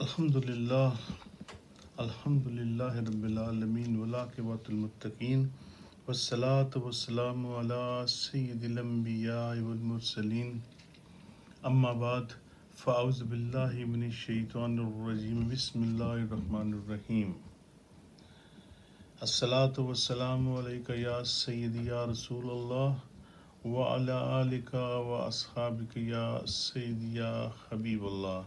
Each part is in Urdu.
الحمدللہ رب العالمین والعاقبۃ للمتقین والصلاة والسلام علی سید الانبیاء والمرسلین اما بعد فاعوذ باللہ من الشیطان الرجیم بسم اللہ الرحمن الرحیم الصلاة والسلام علیکہ یا سیدی یا رسول اللہ وعلی آلک واصحابک یا سیدی یا حبیب اللہ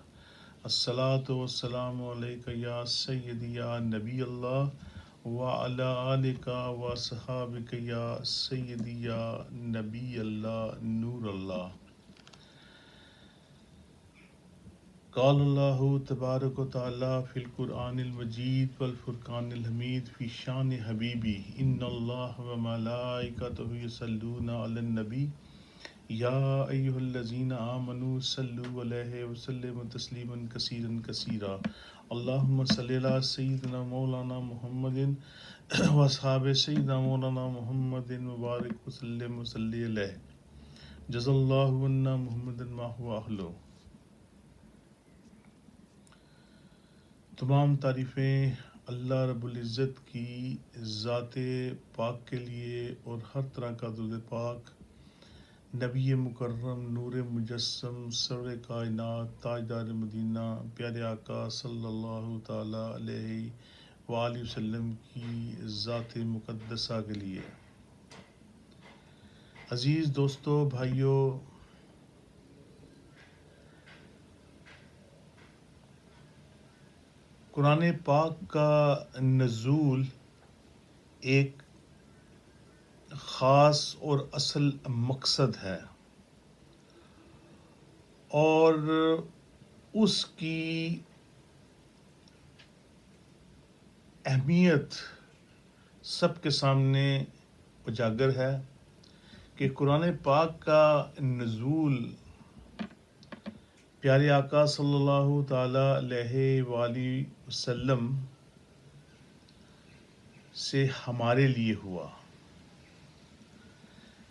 الصلاة والسلام علیکہ یا سیدی یا نبی اللہ وعلی آلک واصحابک یا سیدی یا نبی اللہ نور اللہ۔ قال اللہ تبارک و تعالی فی القرآن المجید والفرقان الحمید فی شان حبیبی ان اللہ وملائکتہ یصلون علی النبی یا ایہا الذین آمنوا صلوا علیہ وسلموا تسلیما کثیرا کثیرا اللہم صلی علی سیدنا مولانا محمد واصحاب سیدنا مولانا محمد مبارک وسلم وصلی علیہ جزا اللہ عنا محمد ما هو اہلہ۔ تمام تعریفیں اللہ رب العزت کی ذات پاک کے لیے اور ہر طرح کا درود پاک نبی مکرم نور مجسم سرور کائنات تاجدار مدینہ پیارے آقا صلی اللہ تعالی علیہ وآلہ وسلم کی ذات مقدسہ کے لیے۔ عزیز دوستو، بھائیو، قرآن پاک کا نزول ایک خاص اور اصل مقصد ہے، اور اس کی اہمیت سب کے سامنے اجاگر ہے کہ قرآن پاک کا نزول پیارے آقا صلی اللہ تعالی علیہ وآلہ وسلم سے ہمارے لیے ہوا۔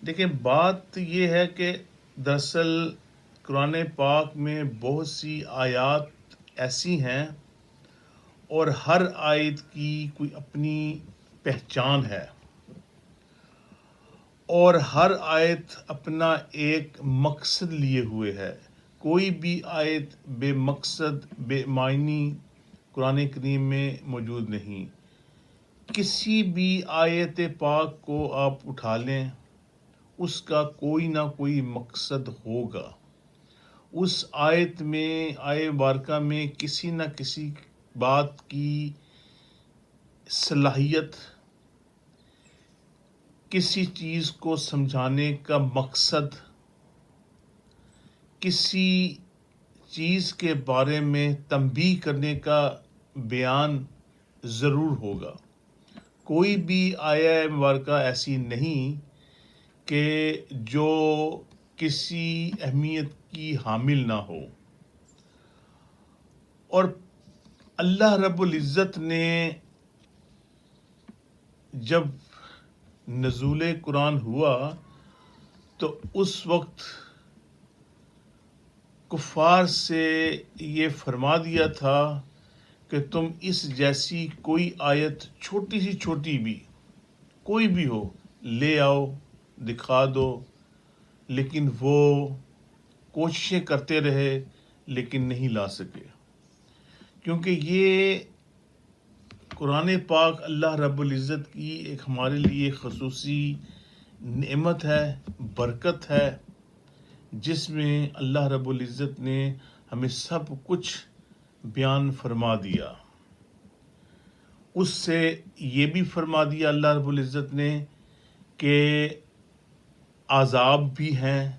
دیکھیں، بات یہ ہے کہ دراصل قرآن پاک میں بہت سی آیات ایسی ہیں اور ہر آیت کی کوئی اپنی پہچان ہے، اور ہر آیت اپنا ایک مقصد لیے ہوئے ہے۔ کوئی بھی آیت بے مقصد بے معنی قرآن کریم میں موجود نہیں۔ کسی بھی آیت پاک کو آپ اٹھا لیں، اس کا کوئی نہ کوئی مقصد ہوگا۔ اس آیت میں، آیت مبارکہ میں کسی نہ کسی بات کی صلاحیت، کسی چیز کو سمجھانے کا مقصد، کسی چیز کے بارے میں تنبیہ کرنے کا بیان ضرور ہوگا۔ کوئی بھی آیہ مبارکہ ایسی نہیں کہ جو کسی اہمیت کی حامل نہ ہو۔ اور اللہ رب العزت نے جب نزول قرآن ہوا تو اس وقت کفار سے یہ فرما دیا تھا کہ تم اس جیسی کوئی آیت چھوٹی سی چھوٹی بھی، کوئی بھی ہو، لے آؤ، دکھا دو، لیکن وہ کوششیں کرتے رہے لیکن نہیں لا سکے، کیونکہ یہ قرآن پاک اللہ رب العزت کی ایک ہمارے لیے خصوصی نعمت ہے، برکت ہے، جس میں اللہ رب العزت نے ہمیں سب کچھ بیان فرما دیا۔ اس سے یہ بھی فرما دیا اللہ رب العزت نے کہ عذاب بھی ہیں۔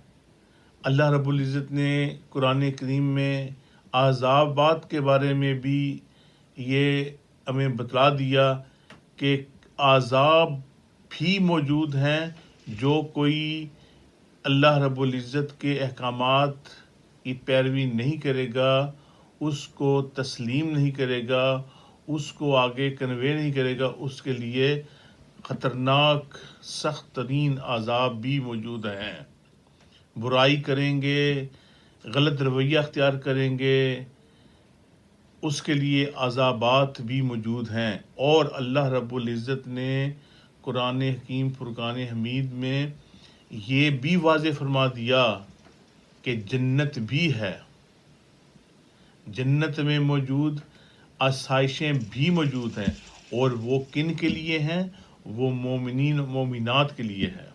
اللہ رب العزت نے قرآن کریم میں عذابات کے بارے میں بھی یہ ہمیں بتلا دیا کہ عذاب بھی موجود ہیں۔ جو کوئی اللہ رب العزت کے احکامات کی پیروی نہیں کرے گا، اس کو تسلیم نہیں کرے گا، اس کو آگے کنوے نہیں کرے گا، اس کے لیے خطرناک سخت ترین عذاب بھی موجود ہیں۔ برائی کریں گے، غلط رویہ اختیار کریں گے، اس کے لیے عذابات بھی موجود ہیں۔ اور اللہ رب العزت نے قرآن حکیم فرقان حمید میں یہ بھی واضح فرما دیا کہ جنت بھی ہے، جنت میں موجود آسائشیں بھی موجود ہیں، اور وہ کن کے لیے ہیں؟ وہ مومنین و مومنات کے لیے ہے،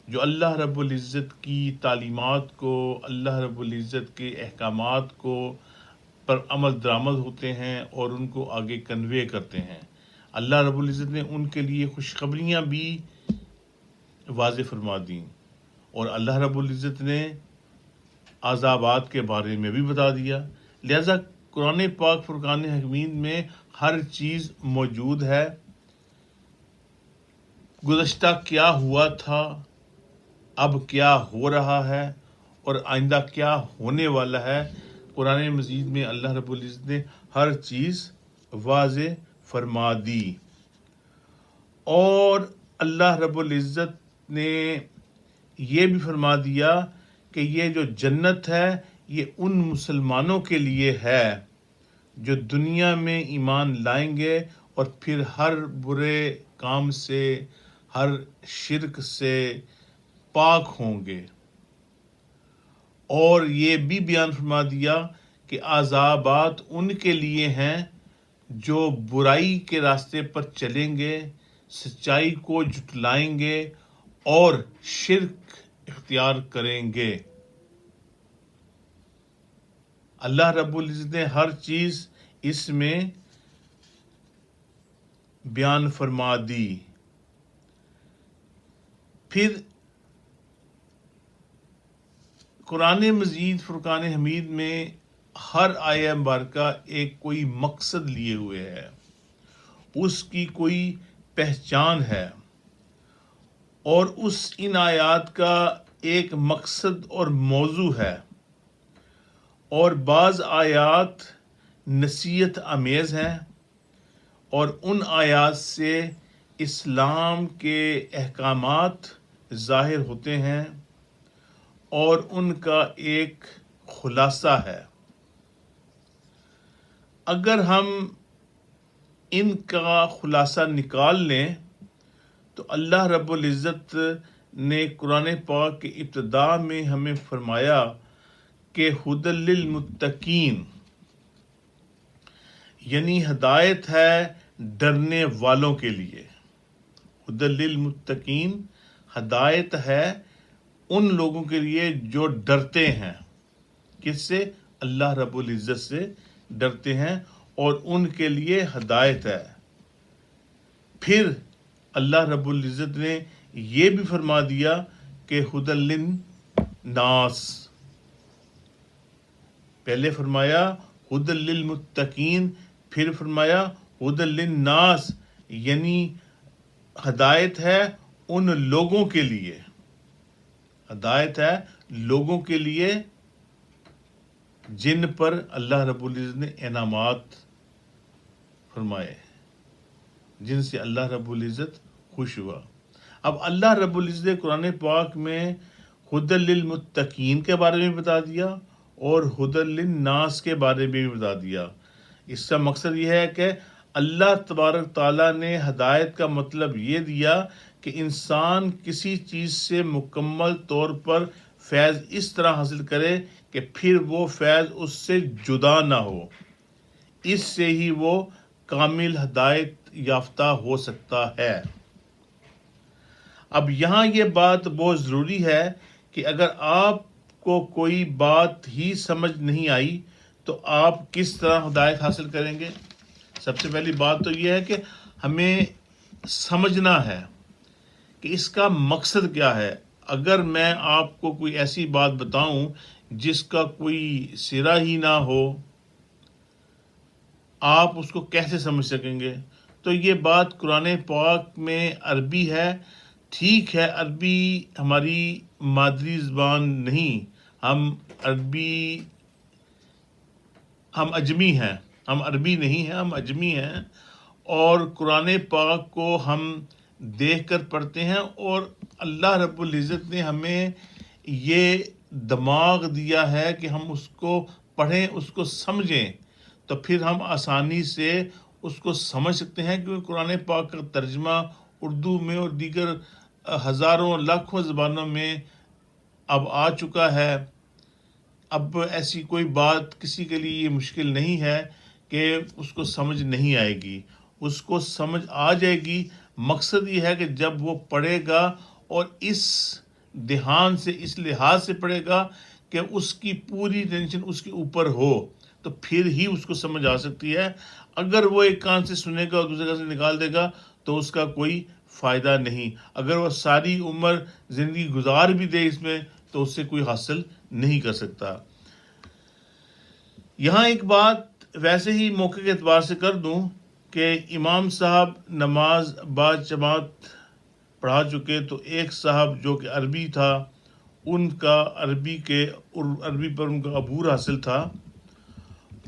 جو اللہ رب العزت کی تعلیمات کو، اللہ رب العزت کے احکامات کو پر عمل درآمد ہوتے ہیں اور ان کو آگے کنوے کرتے ہیں۔ اللہ رب العزت نے ان کے لیے خوشخبریاں بھی واضح فرما دیں، اور اللہ رب العزت نے عذابات کے بارے میں بھی بتا دیا۔ لہذا قرآن پاک فرقان حمید میں ہر چیز موجود ہے۔ گزشتہ کیا ہوا تھا، اب کیا ہو رہا ہے، اور آئندہ کیا ہونے والا ہے، قرآن مجید میں اللہ رب العزت نے ہر چیز واضح فرما دی۔ اور اللہ رب العزت نے یہ بھی فرما دیا کہ یہ جو جنت ہے یہ ان مسلمانوں کے لیے ہے جو دنیا میں ایمان لائیں گے اور پھر ہر برے کام سے، ہر شرک سے پاک ہوں گے۔ اور یہ بھی بیان فرما دیا کہ عذابات ان کے لیے ہیں جو برائی کے راستے پر چلیں گے، سچائی کو جھٹلائیں گے اور شرک اختیار کریں گے۔ اللہ رب العزت نے ہر چیز اس میں بیان فرما دی۔ پھر قرآن مجید فرقان حمید میں ہر آیہ مبارکہ ایک کوئی مقصد لیے ہوئے ہے، اس کی کوئی پہچان ہے، اور ان آیات کا ایک مقصد اور موضوع ہے۔ اور بعض آیات نصیحت آمیز ہیں، اور ان آیات سے اسلام کے احکامات ظاہر ہوتے ہیں اور ان کا ایک خلاصہ ہے۔ اگر ہم ان کا خلاصہ نکال لیں تو اللہ رب العزت نے قرآن پاک کے ابتدا میں ہمیں فرمایا کہ ھدی للمتقین، یعنی ہدایت ہے ڈرنے والوں کے لیے۔ ھدی للمتقین، ہدایت ہے ان لوگوں کے لیے جو ڈرتے ہیں۔ کس سے؟ اللہ رب العزت سے ڈرتے ہیں، اور ان کے لیے ہدایت ہے۔ پھر اللہ رب العزت نے یہ بھی فرما دیا کہ ھدی للناس، پہلے فرمایا ھدی للمتقین، پھر فرمایا ھدی للناس، یعنی ہدایت ہے ان لوگوں کے لیے، ہدایت ہے لوگوں کے لیے جن پر اللہ رب العزت نے انعامات فرمائے، جن سے اللہ رب العزت خوش ہوا۔ اب اللہ رب العزت نے قرآن پاک میں ھدی للمتقین کے بارے میں بتا دیا اور ھدی للناس کے بارے میں بھی بتا دیا۔ اس کا مقصد یہ ہے کہ اللہ تبارک تعالیٰ نے ہدایت کا مطلب یہ دیا کہ انسان کسی چیز سے مکمل طور پر فیض اس طرح حاصل کرے کہ پھر وہ فیض اس سے جدا نہ ہو، اس سے ہی وہ کامل ہدایت یافتہ ہو سکتا ہے۔ اب یہاں یہ بات بہت ضروری ہے کہ اگر آپ کو کوئی بات ہی سمجھ نہیں آئی تو آپ کس طرح ہدایت حاصل کریں گے؟ سب سے پہلی بات تو یہ ہے کہ ہمیں سمجھنا ہے کہ اس کا مقصد کیا ہے۔ اگر میں آپ کو کوئی ایسی بات بتاؤں جس کا کوئی سرا ہی نہ ہو، آپ اس کو کیسے سمجھ سکیں گے؟ تو یہ بات قرآن پاک میں عربی ہے، ٹھیک ہے عربی ہماری مادری زبان نہیں، ہم اجمی ہیں، ہم عربی نہیں ہیں، ہم اجمی ہیں، اور قرآن پاک کو ہم دیکھ کر پڑھتے ہیں، اور اللہ رب العزت نے ہمیں یہ دماغ دیا ہے کہ ہم اس کو پڑھیں، اس کو سمجھیں، تو پھر ہم آسانی سے اس کو سمجھ سکتے ہیں، کیونکہ قرآن پاک کا ترجمہ اردو میں اور دیگر ہزاروں لاکھوں زبانوں میں اب آ چکا ہے۔ اب ایسی کوئی بات کسی کے لیے یہ مشکل نہیں ہے کہ اس کو سمجھ نہیں آئے گی، اس کو سمجھ آ جائے گی۔ مقصد یہ ہے کہ جب وہ پڑھے گا اور اس دھیان سے، اس لحاظ سے پڑھے گا کہ اس کی پوری ٹینشن اس کے اوپر ہو، تو پھر ہی اس کو سمجھ آ سکتی ہے۔ اگر وہ ایک کان سے سنے گا اور دوسرے کان سے نکال دے گا تو اس کا کوئی فائدہ نہیں۔ اگر وہ ساری عمر زندگی گزار بھی دے اس میں تو اس سے کوئی حاصل نہیں کر سکتا۔ یہاں ایک بات ویسے ہی موقع کے اعتبار سے کر دوں کہ امام صاحب نماز با جماعت پڑھا چکے، تو ایک صاحب جو کہ عربی تھا، ان کا عربی پر ان کا عبور حاصل تھا،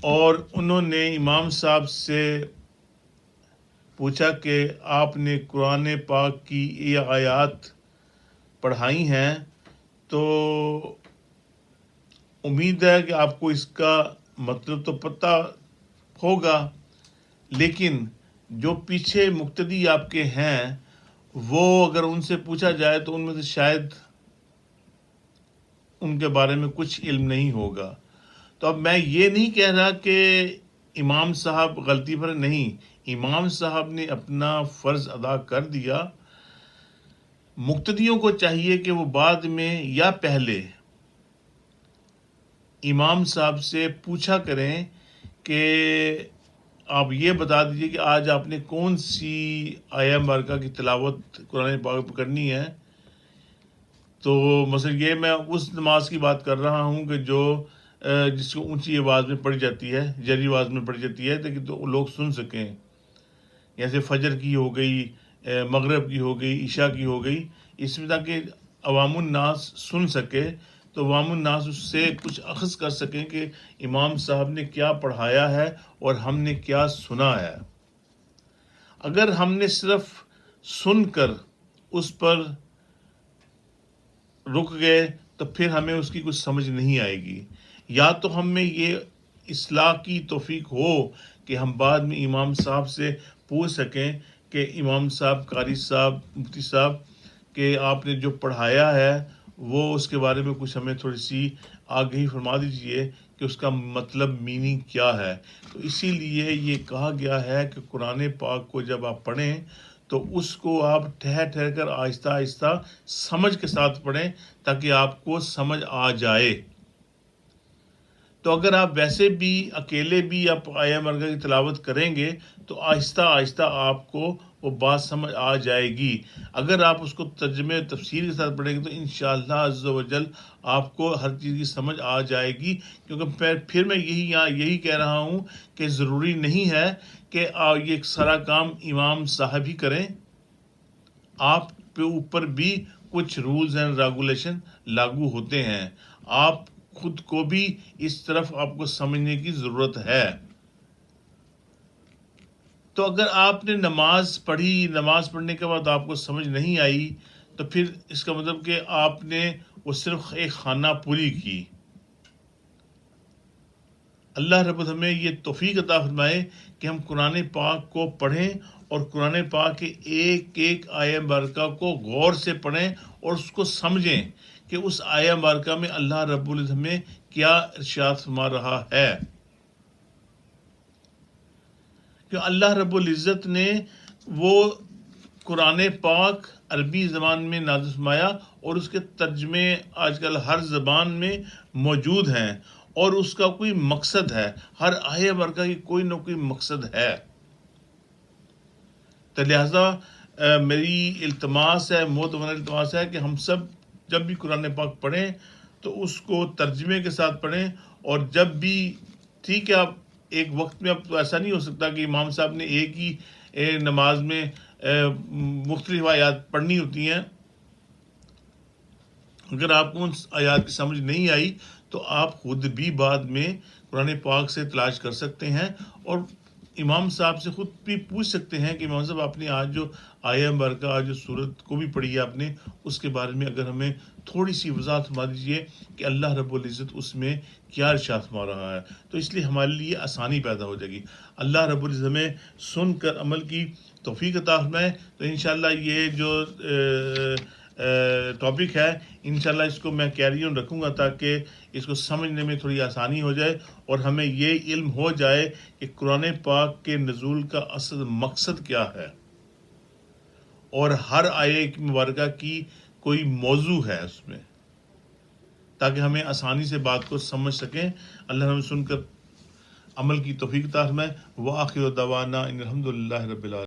اور انہوں نے امام صاحب سے پوچھا کہ آپ نے قرآن پاک کی یہ آیات پڑھائی ہیں، تو امید ہے کہ آپ کو اس کا مطلب تو پتہ ہوگا، لیکن جو پیچھے مقتدی آپ کے ہیں وہ اگر ان سے پوچھا جائے تو ان میں سے شاید ان کے بارے میں کچھ علم نہیں ہوگا۔ تو اب میں یہ نہیں کہہ رہا کہ امام صاحب غلطی پر نہیں، امام صاحب نے اپنا فرض ادا کر دیا۔ مقتدیوں کو چاہیے کہ وہ بعد میں یا پہلے امام صاحب سے پوچھا کریں کہ آپ یہ بتا دیجئے کہ آج آپ نے کون سی آیہ مبارکہ کی تلاوت قرآن پاک پہ کرنی ہے۔ تو مثلا یہ میں اس نماز کی بات کر رہا ہوں کہ جو جس کو اونچی آواز میں پڑھی جاتی ہے، جری آواز میں پڑھی جاتی ہے تاکہ تو لوگ سن سکیں، جیسے فجر کی ہو گئی، مغرب کی ہو گئی، عشاء کی ہو گئی، اس میں تاکہ عوام الناس سن سکے، تو عوام الناس اس سے کچھ اخذ کر سکیں کہ امام صاحب نے کیا پڑھایا ہے اور ہم نے کیا سنا ہے۔ اگر ہم نے صرف سن کر اس پر رک گئے تو پھر ہمیں اس کی کچھ سمجھ نہیں آئے گی۔ یا تو ہم میں یہ اصلاح کی توفیق ہو کہ ہم بعد میں امام صاحب سے پوچھ سکیں کہ امام صاحب، قاری صاحب، مفتی صاحب، کہ آپ نے جو پڑھایا ہے وہ اس کے بارے میں کچھ ہمیں تھوڑی سی آگہی فرما دیجئے کہ اس کا مطلب میننگ کیا ہے۔ تو اسی لیے یہ کہا گیا ہے کہ قرآن پاک کو جب آپ پڑھیں تو اس کو آپ ٹھہر ٹھہر کر آہستہ آہستہ سمجھ کے ساتھ پڑھیں تاکہ آپ کو سمجھ آ جائے۔ تو اگر آپ ویسے بھی اکیلے بھی آپ آیہ مبارکہ کی تلاوت کریں گے تو آہستہ آہستہ آپ کو وہ بات سمجھ آ جائے گی۔ اگر آپ اس کو ترجمے تفسیر کے ساتھ پڑھیں گے تو انشاءاللہ عز و جل آپ کو ہر چیز کی سمجھ آ جائے گی، کیونکہ پھر میں یہی کہہ رہا ہوں کہ ضروری نہیں ہے کہ یہ سارا کام امام صاحب ہی کریں، آپ پہ اوپر بھی کچھ رولز اینڈ ریگولیشن لاگو ہوتے ہیں۔ آپ خود کو بھی اس طرف آپ کو سمجھنے کی ضرورت ہے۔ تو اگر آپ نے نماز پڑھی، نماز پڑھنے کے بعد آپ کو سمجھ نہیں آئی تو پھر اس کا مطلب کہ آپ نے وہ صرف ایک خانہ پوری کی۔ اللہ رب العزت ہمیں یہ توفیق عطا فرمائے کہ ہم قرآن پاک کو پڑھیں اور قرآن پاک کے ایک ایک آیہ مبارکہ کو غور سے پڑھیں اور اس کو سمجھیں کہ اس آیہ مبارکہ میں اللہ رب العزت ہمیں کیا ارشاد فرما رہا ہے۔ کہ اللہ رب العزت نے وہ قرآن پاک عربی زبان میں نازل فرمایا اور اس کے ترجمے آج کل ہر زبان میں موجود ہیں، اور اس کا کوئی مقصد ہے، ہر آیہ مبارکہ کی کوئی نہ کوئی مقصد ہے۔ تو لہٰذا میری التماس ہے، معتبر التماس ہے کہ ہم سب جب بھی قرآن پاک پڑھیں تو اس کو ترجمے کے ساتھ پڑھیں، اور جب بھی ٹھیک ہے آپ ایک وقت میں، اب تو ایسا نہیں ہو سکتا کہ امام صاحب نے ایک ہی نماز میں مختلف آیات پڑھنی ہوتی ہیں۔ اگر آپ کو ان آیات کی سمجھ نہیں آئی تو آپ خود بھی بعد میں قرآن پاک سے تلاش کر سکتے ہیں اور امام صاحب سے خود بھی پوچھ سکتے ہیں کہ امام صاحب آپ نے آج جو آیا مبارکہ آج جو صورت کو بھی پڑھی ہے آپ نے، اس کے بارے میں اگر ہمیں تھوڑی سی وضاحت فرما دیجیے کہ اللہ رب العزت اس میں کیا ارشاد فرما رہا ہے، تو اس لیے ہمارے لیے آسانی پیدا ہو جائے گی۔ اللہ رب العزت ہمیں سن کر عمل کی توفیق عطا فرمائے۔ تو انشاءاللہ یہ جو ٹاپک ہے، انشاءاللہ اس کو میں کیری آن رکھوں گا تاکہ اس کو سمجھنے میں تھوڑی آسانی ہو جائے اور ہمیں یہ علم ہو جائے کہ قرآن پاک کے نزول کا اصل مقصد کیا ہے، اور ہر آیے مبارکہ کی کوئی موضوع ہے اس میں، تاکہ ہمیں آسانی سے بات کو سمجھ سکیں۔ اللہ ہمیں سن کر عمل کی توفیق عطا فرمائے۔ وآخر دعوانا ان الحمد للہ رب العالمین۔